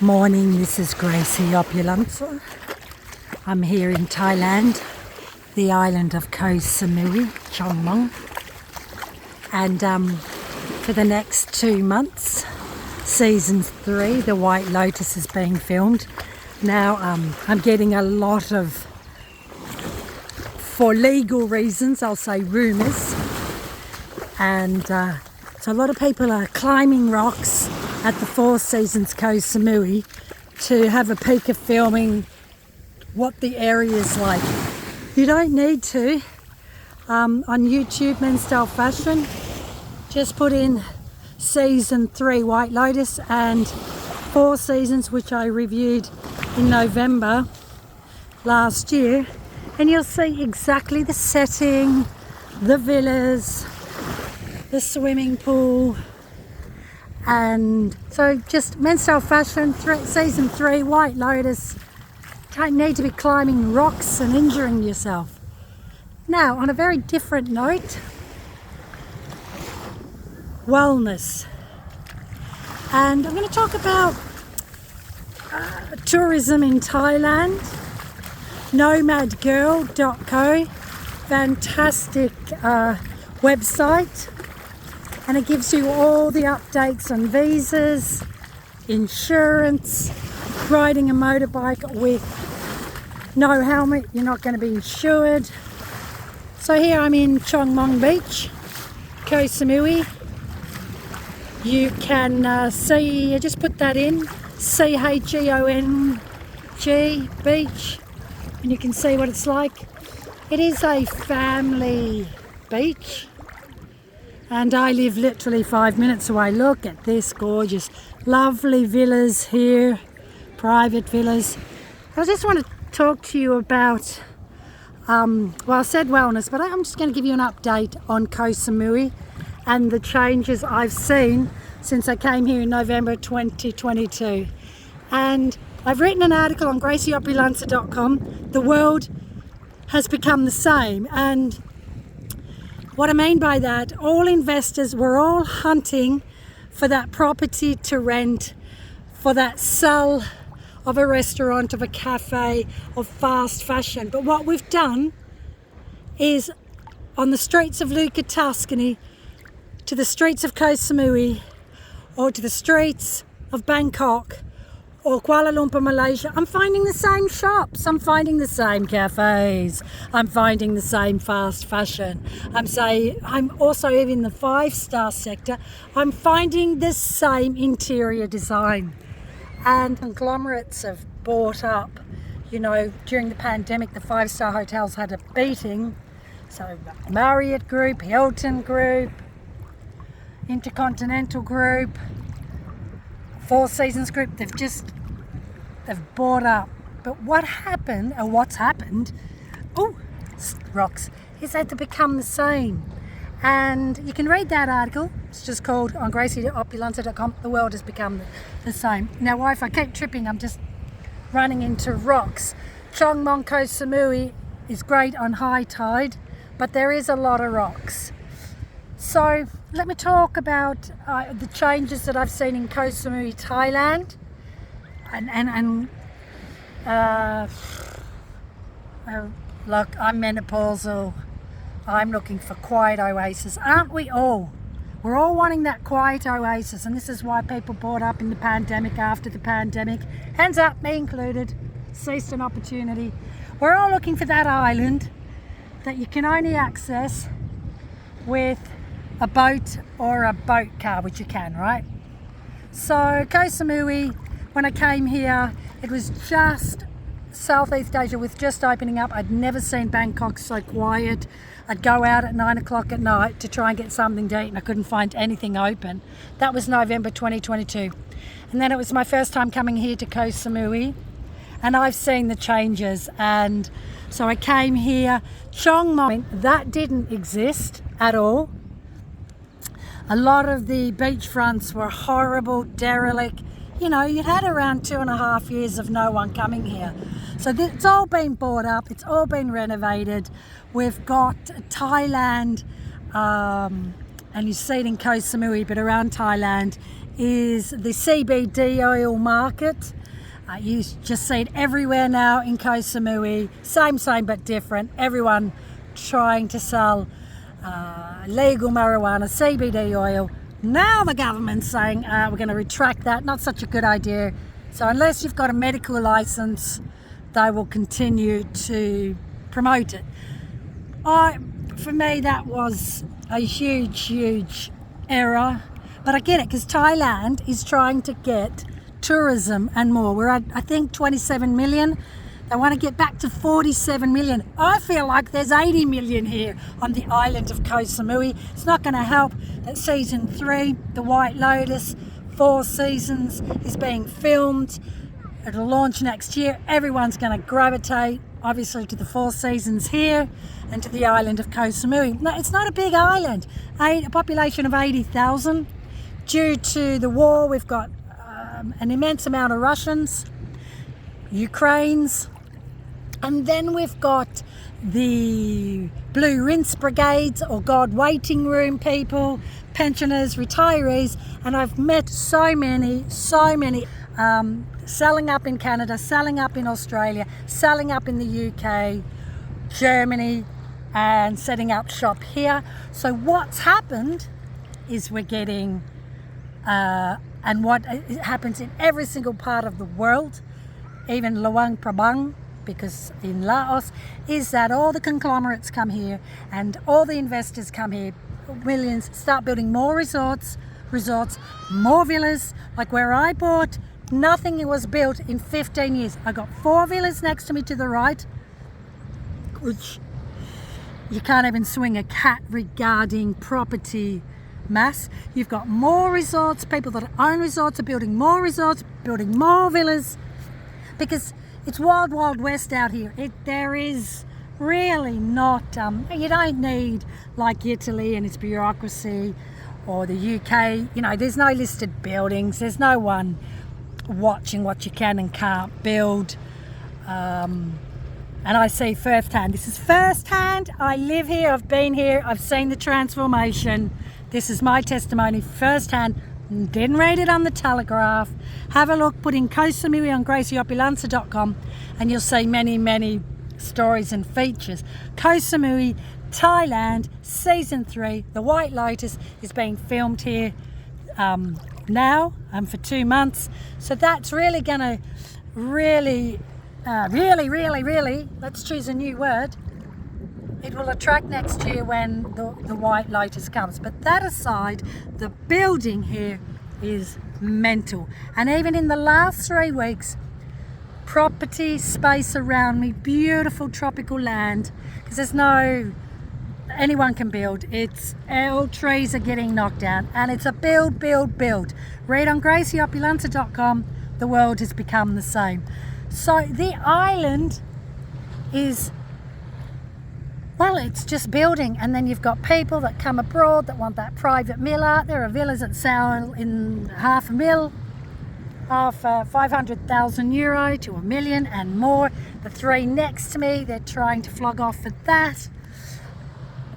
Morning, this is Gracie Opulence. I'm here in Thailand, the island of Koh Samui, Chongmong. And for the next 2 months, season 3, The White Lotus is being filmed. Now I'm getting a lot of, for legal reasons, I'll say rumours. And so a lot of people are climbing rocks at the Four Seasons Koh Samui to have a peek of filming what the area is like. You don't need to. On YouTube, Men's Style Fashion, just put in season 3 White Lotus and Four Seasons, which I reviewed in November last year, and you'll see exactly the setting, the villas, the swimming pool. And so just Men's Style Fashion, season 3, White Lotus. Don't need to be climbing rocks and injuring yourself. Now, on a very different note, wellness. And I'm going to talk about tourism in Thailand. Nomadgirl.co, fantastic website. And it gives you all the updates on visas, insurance, riding a motorbike with no helmet, you're not going to be insured. So here I'm in Chongmong Beach, Koh Samui. You can see, I just put that in, CHEONG beach, and you can see what it's like. It is a family beach. And I live literally 5 minutes away. Look at this gorgeous, lovely villas here, private villas. I just want to talk to you about, well, I said wellness, but I'm just going to give you an update on Koh Samui and the changes I've seen since I came here in November 2022. And I've written an article on gracieopulence.com. The world has become the same. And what I mean by that, all investors were all hunting for that property to rent, for that sell of a restaurant, of a cafe, of fast fashion. But what we've done is on the streets of Luka Tuscany, to the streets of Koh Samui, or to the streets of Bangkok, or Kuala Lumpur, Malaysia, I'm finding the same shops, I'm finding the same cafes, I'm finding the same fast fashion. I'm also in the 5-star sector, I'm finding the same interior design. And conglomerates have bought up, you know, during the pandemic, the 5-star hotels had a beating. So Marriott Group, Hilton Group, Intercontinental Group, Four Seasons Group, they've bought up. But what's happened, rocks, is that they become the same. And you can read that article, it's just called on gracieopulence.com, the world has become the same. Now, if I keep tripping, I'm just running into rocks. Chongmong Koh Samui is great on high tide, but there is a lot of rocks. So let me talk about the changes that I've seen in Koh Samui, Thailand. Look, I'm menopausal. I'm looking for quiet oasis. Aren't we all? We're all wanting that quiet oasis, and this is why people bought up in the pandemic, after the pandemic. Hands up, me included. Seized an opportunity. We're all looking for that island that you can only access with a boat or a boat car, which you can, right? So Koh Samui, when I came here, it was just Southeast Asia was just opening up. I'd never seen Bangkok so quiet. I'd go out at 9 o'clock at night to try and get something to eat, and I couldn't find anything open. That was November 2022. And then it was my first time coming here to Koh Samui, and I've seen the changes. And so I came here. Chongmong, that didn't exist at all. A lot of the beachfronts were horrible, derelict. You know, you'd had around 2.5 years of no one coming here. So it's all been bought up, it's all been renovated. We've got Thailand and you see it in Koh Samui, but around Thailand, is the CBD oil market. You just see it everywhere now in Koh Samui. Same but different. Everyone trying to sell legal marijuana, CBD oil. Now the government's saying we're going to retract that. Not such a good idea. So unless you've got a medical license, they will continue to promote it. For me, that was a huge error. But I get it, because Thailand is trying to get tourism and more. We're at, I think, 27 million. They want to get back to 47 million. I feel like there's 80 million here on the island of Koh Samui. It's not going to help that season 3, The White Lotus, 4 seasons, is being filmed. It'll launch next year. Everyone's going to gravitate, obviously, to the 4 seasons here and to the island of Koh Samui. No, it's not a big island. A population of 80,000. Due to the war, we've got an immense amount of Russians, Ukrainians, and then we've got the Blue Rinse Brigades, or God Waiting Room people, pensioners, retirees, and I've met so many selling up in Canada, selling up in Australia, selling up in the UK, Germany, and setting up shop here. So what's happened is we're getting, and what happens in every single part of the world, even Luang Prabang, because in Laos, is that all the conglomerates come here and all the investors come here, millions, start building more resorts, more villas. Like where I bought, nothing was built in 15 years. I got 4 villas next to me to the right, which you can't even swing a cat regarding property mass. You've got more resorts. People that own resorts are building more resorts, building more villas, because it's wild west out here. There is really not, you don't need like Italy and its bureaucracy, or the UK, there's no listed buildings, there's no one watching what you can and can't build. And I see firsthand, this is firsthand, I live here, I've been here, I've seen the transformation. This is my testimony firsthand. Didn't read it on the Telegraph. Have a look, put in Koh Samui on gracieopulenta.com, and you'll see many stories and features. Koh Samui, Thailand, season 3, The White Lotus, is being filmed here now for 2 months. So that's really going to really, let's choose a new word. It will attract next year when the White Lotus comes. But that aside, the building here is mental. And even in the last 3 weeks, property space around me, beautiful tropical land, because there's no, anyone can build. It's all trees are getting knocked down, and it's a build. Read on gracieopulenta.com, the world has become the same. So the island is, well, it's just building, and then you've got people that come abroad that want that private villa. There are villas that sell in $500,000, of 500,000 euro to $1 million and more. The 3 next to me, they're trying to flog off at that.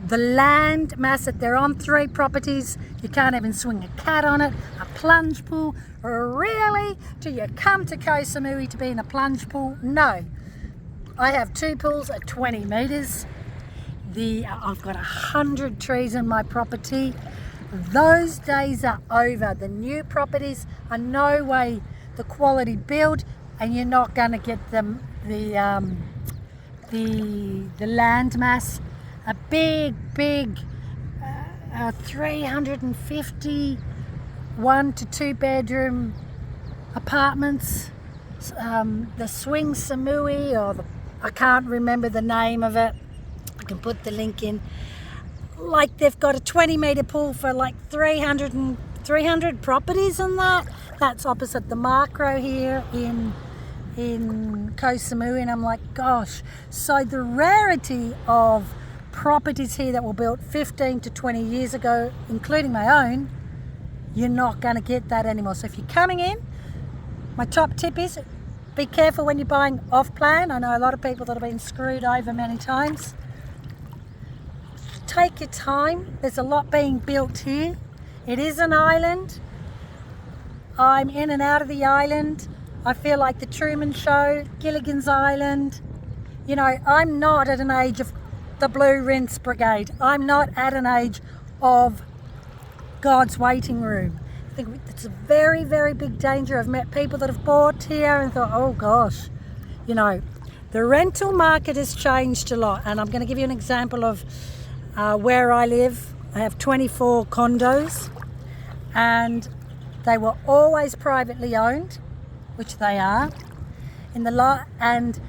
The land mass that they're on, 3 properties, you can't even swing a cat on it. A plunge pool, really? Do you come to Koh Samui to be in a plunge pool? No. I have 2 pools at 20 metres. I've got 100 trees in my property. Those days are over. The new properties are no way the quality build, and you're not going to get the land mass. A big 350 1 to 2 bedroom apartments. The Swing Samui, or I can't remember the name of it. I can put the link in. Like, they've got a 20-metre pool for like 300 properties on that. That's opposite the macro here in Koh Samui, and I'm like, gosh. So the rarity of properties here that were built 15 to 20 years ago, including my own, you're not going to get that anymore. So if you're coming in, my top tip is be careful when you're buying off plan. I know a lot of people that have been screwed over many times. take your time. There's a lot being built here. It is an island. I'm in and out of the island. I feel like the Truman Show, Gilligan's Island. You know, I'm not at an age of the Blue Rinse Brigade. I'm not at an age of God's waiting room. I think it's a very, very big danger. I've met people that have bought here and thought, oh gosh, you know, the rental market has changed a lot. And I'm going to give you an example of where I live. I have 24 condos and they were always privately owned, which they are, and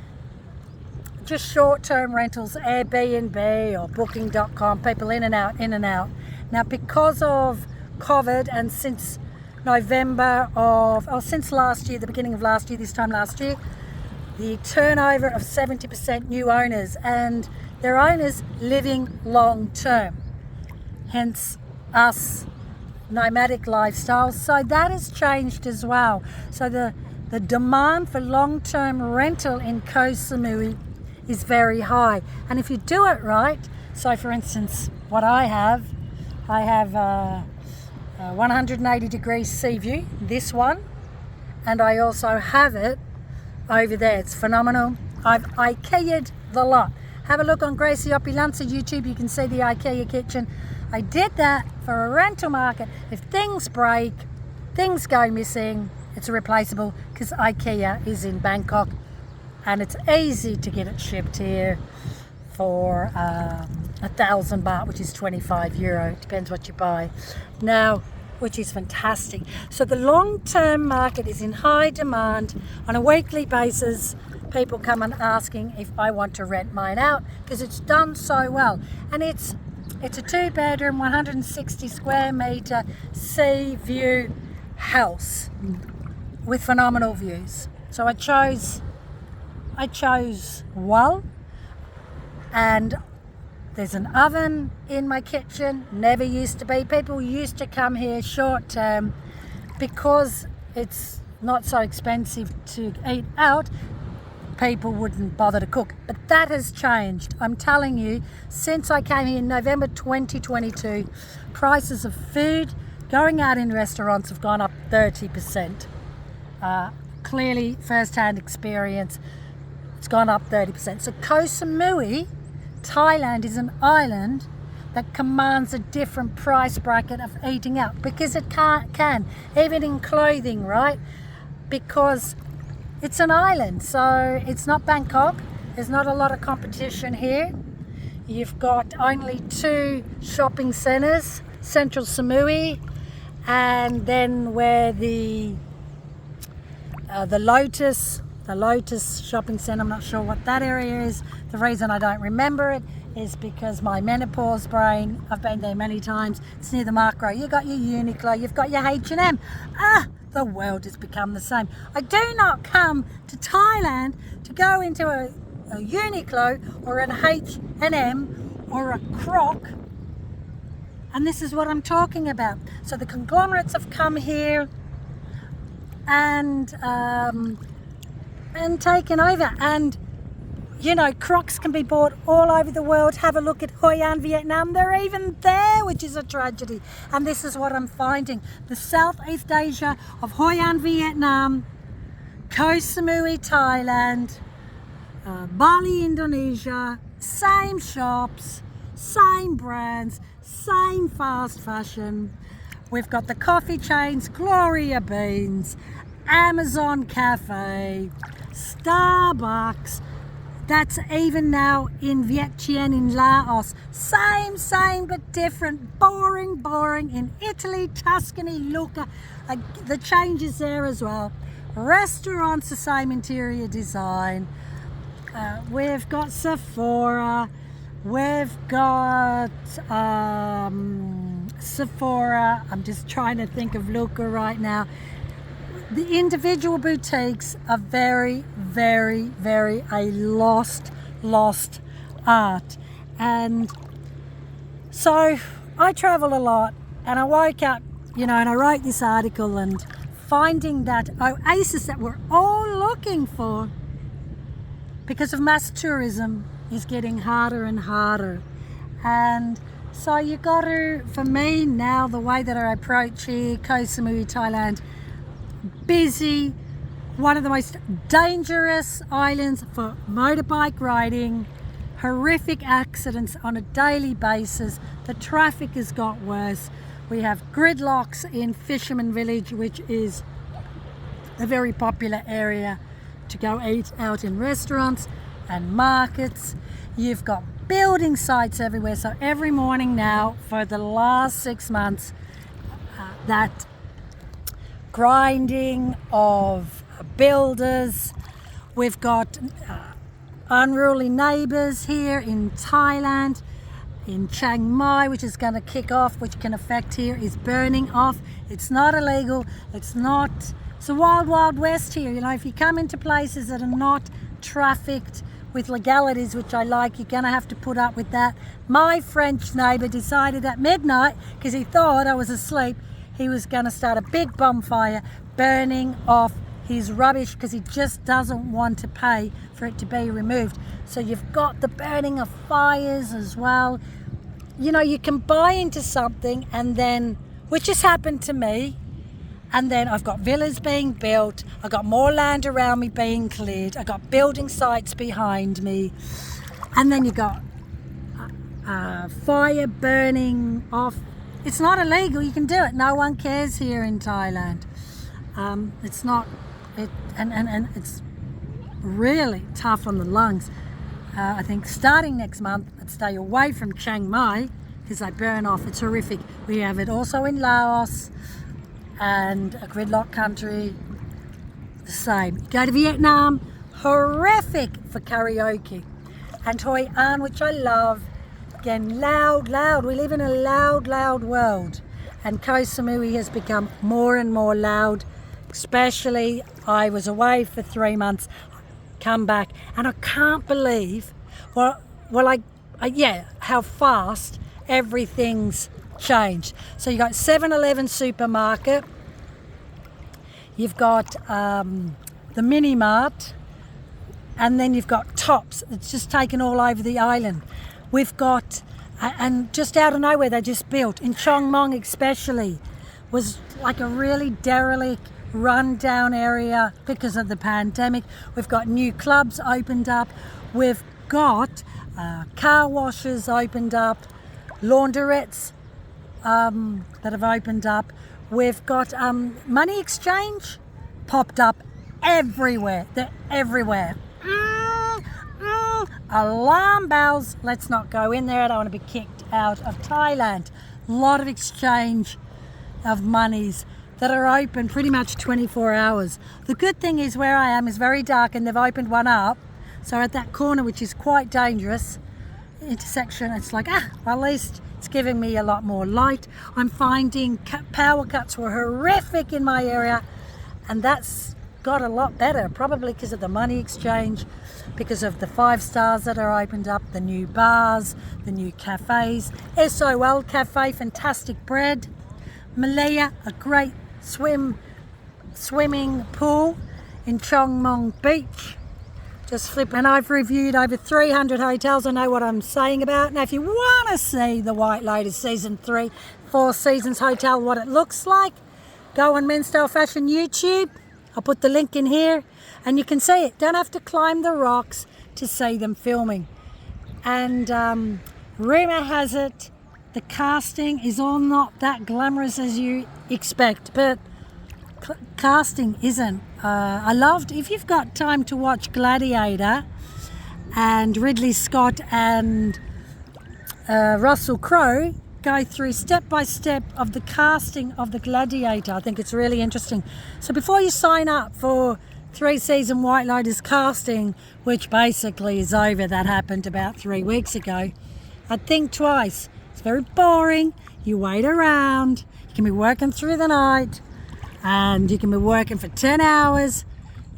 just short-term rentals, Airbnb or Booking.com, people in and out. Now, because of COVID and since since last year, the beginning of last year, this time last year, the turnover of 70% new owners and their owners living long-term, hence us nomadic lifestyles. So that has changed as well. So the demand for long-term rental in Koh Samui is very high. And if you do it right, so for instance, what I have a 180 degree sea view, this one, and I also have it over there. It's phenomenal. I've IKEA'd the lot. Have a look on Gracie Opulenza YouTube, you can see the IKEA kitchen. I did that for a rental market. If things break, things go missing, it's replaceable because IKEA is in Bangkok and it's easy to get it shipped here for 1,000 baht, which is 25 euro, depends what you buy. Now, which is fantastic. So the long-term market is in high demand. On a weekly basis, people come and asking if I want to rent mine out because it's done so well. And it's a 2-bedroom, 160 square metre sea view house with phenomenal views. So I chose well, and there's an oven in my kitchen, never used to be. People used to come here short term because it's not so expensive to eat out. People wouldn't bother to cook, but that has changed. I'm telling you, since I came here in November 2022, prices of food going out in restaurants have gone up 30%. Clearly, first-hand experience, it's gone up 30%. So Koh Samui Thailand is an island that commands a different price bracket of eating out because it can, even in clothing, right? Because it's an island, so it's not Bangkok. There's not a lot of competition here. You've got only 2 shopping centres, Central Samui, and then where the Lotus shopping centre, I'm not sure what that area is. The reason I don't remember it is because my menopause brain, I've been there many times, it's near the Makro. You've got your Uniqlo, you've got your H&M. The world has become the same. I do not come to Thailand to go into a Uniqlo or an H&M or a Croc, and this is what I'm talking about. So the conglomerates have come here and taken over, and you know, Crocs can be bought all over the world. Have a look at Hoi An, Vietnam. They're even there, which is a tragedy. And this is what I'm finding. The Southeast Asia of Hoi An, Vietnam, Koh Samui, Thailand, Bali, Indonesia, same shops, same brands, same fast fashion. We've got the coffee chains, Gloria Beans, Amazon Cafe, Starbucks. That's even now in Viet Chien in Laos. Same but different. Boring. In Italy, Tuscany, Lucca. The change is there as well. Restaurants, the same interior design. We've got Sephora. We've got Sephora. I'm just trying to think of Lucca right now. The individual boutiques are very a lost art. And so I travel a lot, and I woke up, you know, and I wrote this article and finding that oasis that we're all looking for because of mass tourism is getting harder and harder. And So you got to, for me now, the way that I approach here, Koh Samui Thailand, busy, one of the most dangerous islands for motorbike riding, horrific accidents on a daily basis. The traffic has got worse. We have gridlocks in Fisherman Village, which is a very popular area to go eat out in restaurants and markets. You've got building sites everywhere. So every morning now for the last 6 months, that grinding of builders. We've got unruly neighbours here in Thailand. In Chiang Mai, which is going to kick off, which can affect here, is burning off. It's not illegal. It's a wild, wild west here. You know, if you come into places that are not trafficked with legalities, which I like, you're going to have to put up with that. My French neighbour decided at midnight, because he thought I was asleep, he was going to start a big bonfire burning off his rubbish because he just doesn't want to pay for it to be removed. So you've got the burning of fires as well. You know, you can buy into something and then, which has happened to me, and then I've got villas being built, I've got more land around me being cleared, I've got building sites behind me, and then you've got fire burning off. It's not illegal, you can do it. No one cares here in Thailand. It's not, and it's really tough on the lungs. I think starting next month, I'd stay away from Chiang Mai because they burn off. It's horrific. We have it also in Laos and a gridlock country, the same. You go to Vietnam, horrific for karaoke. And Hoi An, which I love, again, loud, loud. We live in a loud, loud world. And Koh Samui has become more and more loud, especially I was away for 3 months, come back, and I can't believe, how fast everything's changed. So you got 7-Eleven supermarket, you've got the mini mart, and then you've got Tops. It's just taken all over the island. We've got, and just out of nowhere they just built, in Chong Mong especially, was like a really derelict, run-down area because of the pandemic. We've got new clubs opened up. We've got car washes opened up, laundrettes that have opened up. We've got money exchange popped up everywhere. They're everywhere. Alarm bells. Let's not go in there. I don't want to be kicked out of Thailand. A lot of exchange of monies that are open pretty much 24 hours. The good thing is where I am is very dark and they've opened one up. So at that corner, which is quite dangerous, intersection, it's like, well, at least it's giving me a lot more light. I'm finding power cuts were horrific in my area, and that's got a lot better, probably because of the money exchange, because of the 5 stars that are opened up, the new bars, the new cafes. SOL Cafe, fantastic bread. Malaya, a great swimming pool in Chong Mong Beach. Just flip, and I've reviewed over 300 hotels. I know what I'm saying about. Now, if you want to see the White Lotus Season 3 Four Seasons Hotel, what it looks like, go on Men's Style Fashion YouTube. I'll put the link in here and you can see it. Don't have to climb the rocks to see them filming. And rumour has it the casting is all not that glamorous as you expect, but casting isn't. I loved, if you've got time to watch Gladiator and Ridley Scott and Russell Crowe go through step by step of the casting of the Gladiator. I think it's really interesting. So before you sign up for 3-season White Lotus casting, which basically is over, that happened about 3 weeks ago, I'd think twice. It's very boring. You wait around, you can be working through the night, and you can be working for 10 hours,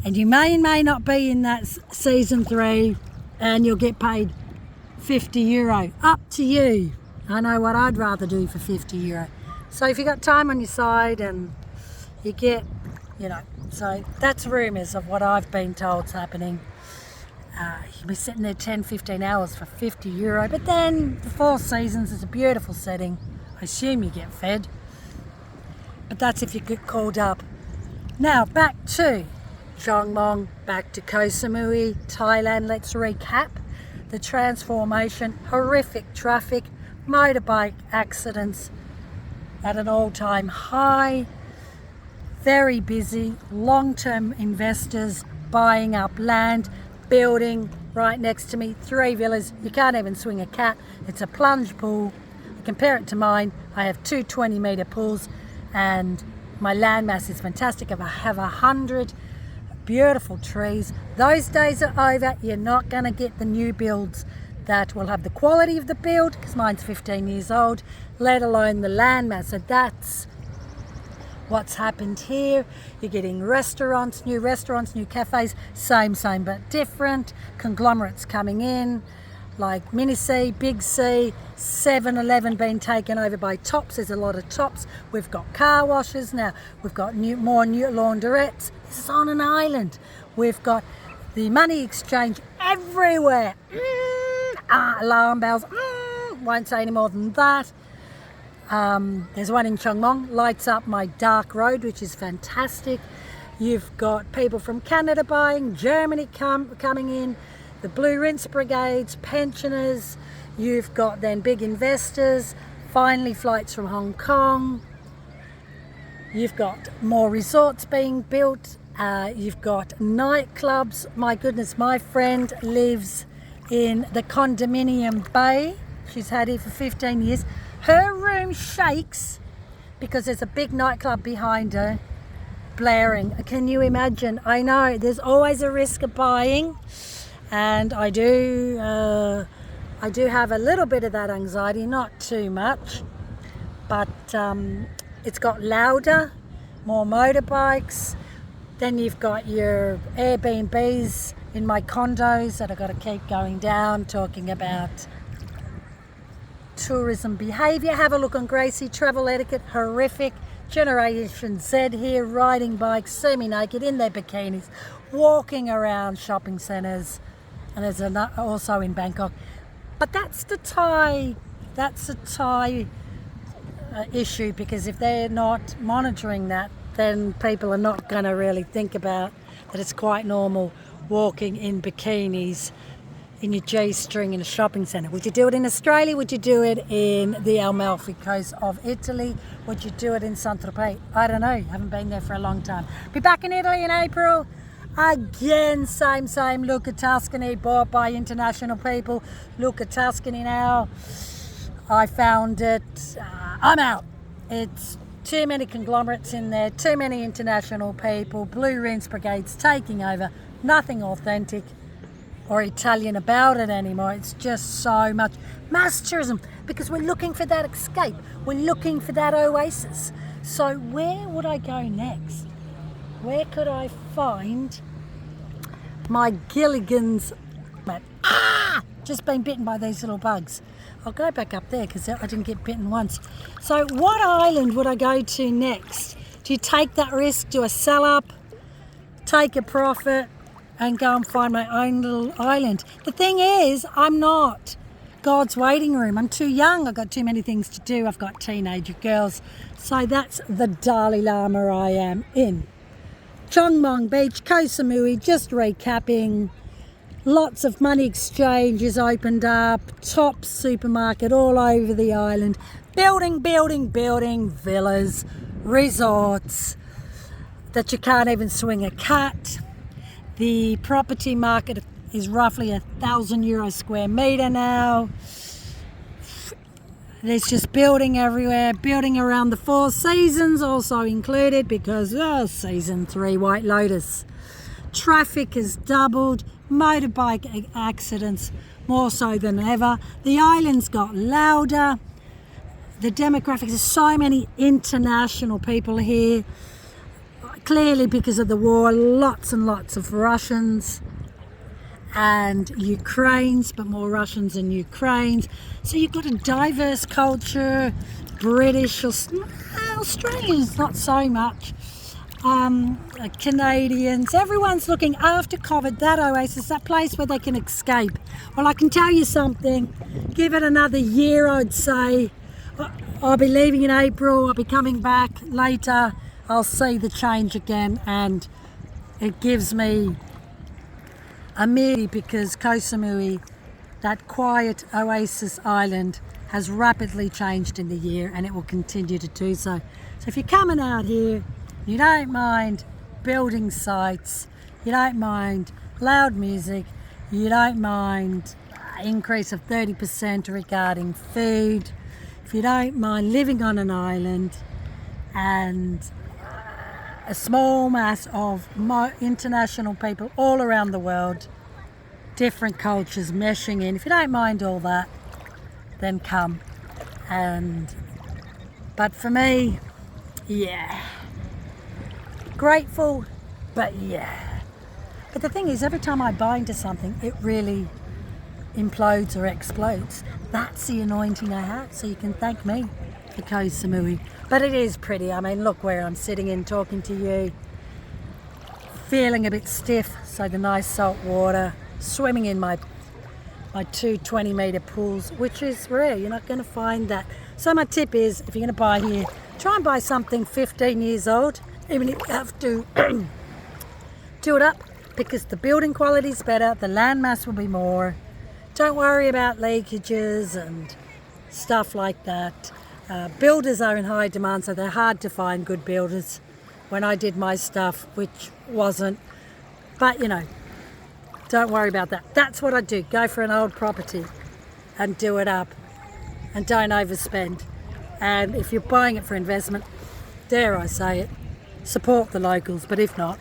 and you may and may not be in that season 3, and you'll get paid €50. Up to you. I know what I'd rather do for €50. So if you got time on your side and you get, so that's rumours of what I've been told's happening. You'll be sitting there 10-15 hours for €50. But then the Four Seasons is a beautiful setting. I assume you get fed. But that's if you get called up. Now back to Chongmong, back to Koh Samui Thailand. Let's recap the transformation. Horrific traffic, motorbike accidents at an all-time high. Very busy, long-term investors buying up land, building right next to me, 3 villas. You can't even swing a cat. It's a plunge pool. I compare it to mine. I have 2 20-metre pools and my land mass is fantastic. I have 100 beautiful trees. Those days are over. You're not going to get the new builds that will have the quality of the build, because mine's 15 years old, let alone the land mass. So that's what's happened here. You're getting restaurants, new cafes, same but different. Conglomerates coming in like Mini C, Big C, 7-Eleven being taken over by Tops. There's a lot of Tops. We've got car washes now. We've got more new laundrettes. This is on an island. We've got the money exchange everywhere. Alarm bells. Won't say any more than that. There's one in Chongmong, lights up my dark road, which is fantastic. You've got people from Canada buying, Germany coming in, the Blue Rinse Brigades, pensioners. You've got then big investors, finally flights from Hong Kong. You've got more resorts being built. You've got nightclubs. My goodness, my friend lives in the condominium bay. She's had it for 15 years. Her room shakes because there's a big nightclub behind her blaring. Can you imagine? I know there's always a risk of buying, and I do have a little bit of that anxiety, not too much, but it's got louder, more motorbikes. Then you've got your Airbnbs in my condos that I've got to keep going down, talking about tourism behaviour. Have a look on Gracie. Travel etiquette, horrific. Generation Z here, riding bikes, semi-naked, in their bikinis, walking around shopping centres. And there's also in Bangkok. But that's the Thai issue, because if they're not monitoring that, then people are not going to really think about that it's quite normal walking in bikinis in your G-string in a shopping centre. Would you do it in Australia? Would you do it in the Amalfi Coast of Italy? Would you do it in Saint-Tropez? I don't know. Haven't been there for a long time. Be back in Italy in April. Again, same. Luca Tuscany, bought by international people. Luca Tuscany now. I found it. I'm out. It's too many conglomerates in there, too many international people, Blue Rinse Brigades taking over, nothing authentic or Italian about it anymore. It's just so much mass tourism, because we're looking for that escape. We're looking for that oasis. So where would I go next? Where could I find my Gilligan's? Just been bitten by these little bugs. I'll go back up there because I didn't get bitten once. So what island would I go to next? Do you take that risk? Do I sell up, take a profit, and go and find my own little island? The thing is, I'm not God's waiting room. I'm too young. I've got too many things to do. I've got teenager girls. So that's the Dalai Lama I am in. Chongmong Beach, Koh Samui, just recapping. Lots of money exchanges opened up, Tops supermarket all over the island, building villas, resorts that you can't even swing a cat. The property market is roughly €1,000 square metre now. There's just building everywhere, building around the Four Seasons also included, because season 3 White Lotus. Traffic has doubled, motorbike accidents more so than ever. The island's got louder. The demographics, there's so many international people here. Clearly because of the war, lots and lots of Russians and Ukrainians, but more Russians than Ukrainians. So you've got a diverse culture. British, Australians not so much. Canadians, everyone's looking after COVID, that oasis, that place where they can escape. Well, I can tell you something, give it another year, I'd say. I'll be leaving in April, I'll be coming back later, I'll see the change again, and it gives me a mercy because Koh Samui, that quiet oasis island, has rapidly changed in the year, and it will continue to do so. So if you're coming out here, you don't mind building sites, you don't mind loud music, you don't mind increase of 30% regarding food, if you don't mind living on an island and a small mass of international people all around the world, different cultures meshing in, if you don't mind all that, then come. But for me, yeah, grateful, but yeah. But the thing is, every time I buy into something, it really implodes or explodes. That's the anointing I have, so you can thank me for Koh Samui. But it is pretty. I mean, look where I'm sitting in talking to you, feeling a bit stiff, so the nice salt water, swimming in my two 20-metre pools, which is rare. You're not going to find that. So my tip is, if you're going to buy here, try and buy something 15 years old, even if you have to do it up, because the building quality is better, the land mass will be more. Don't worry about leakages and stuff like that. Builders are in high demand, so they're hard to find good builders. When I did my stuff, which wasn't, but you know, don't worry about that. That's what I do. Go for an old property and do it up, and don't overspend. And if you're buying it for investment, dare I say it, support the locals, but if not,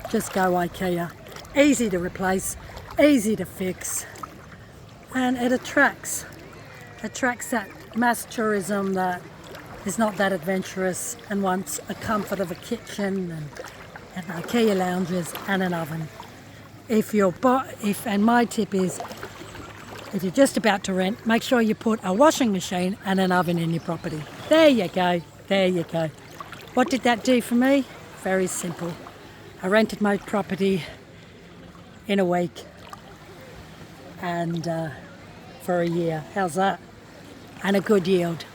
just go IKEA. Easy to replace, easy to fix, and it attracts that mass tourism that is not that adventurous and wants a comfort of a kitchen and IKEA lounges and an oven. And my tip is, if you're just about to rent, make sure you put a washing machine and an oven in your property. There you go, there you go. What did that do for me? Very simple. I rented my property in a week and for a year. How's that? And a good yield.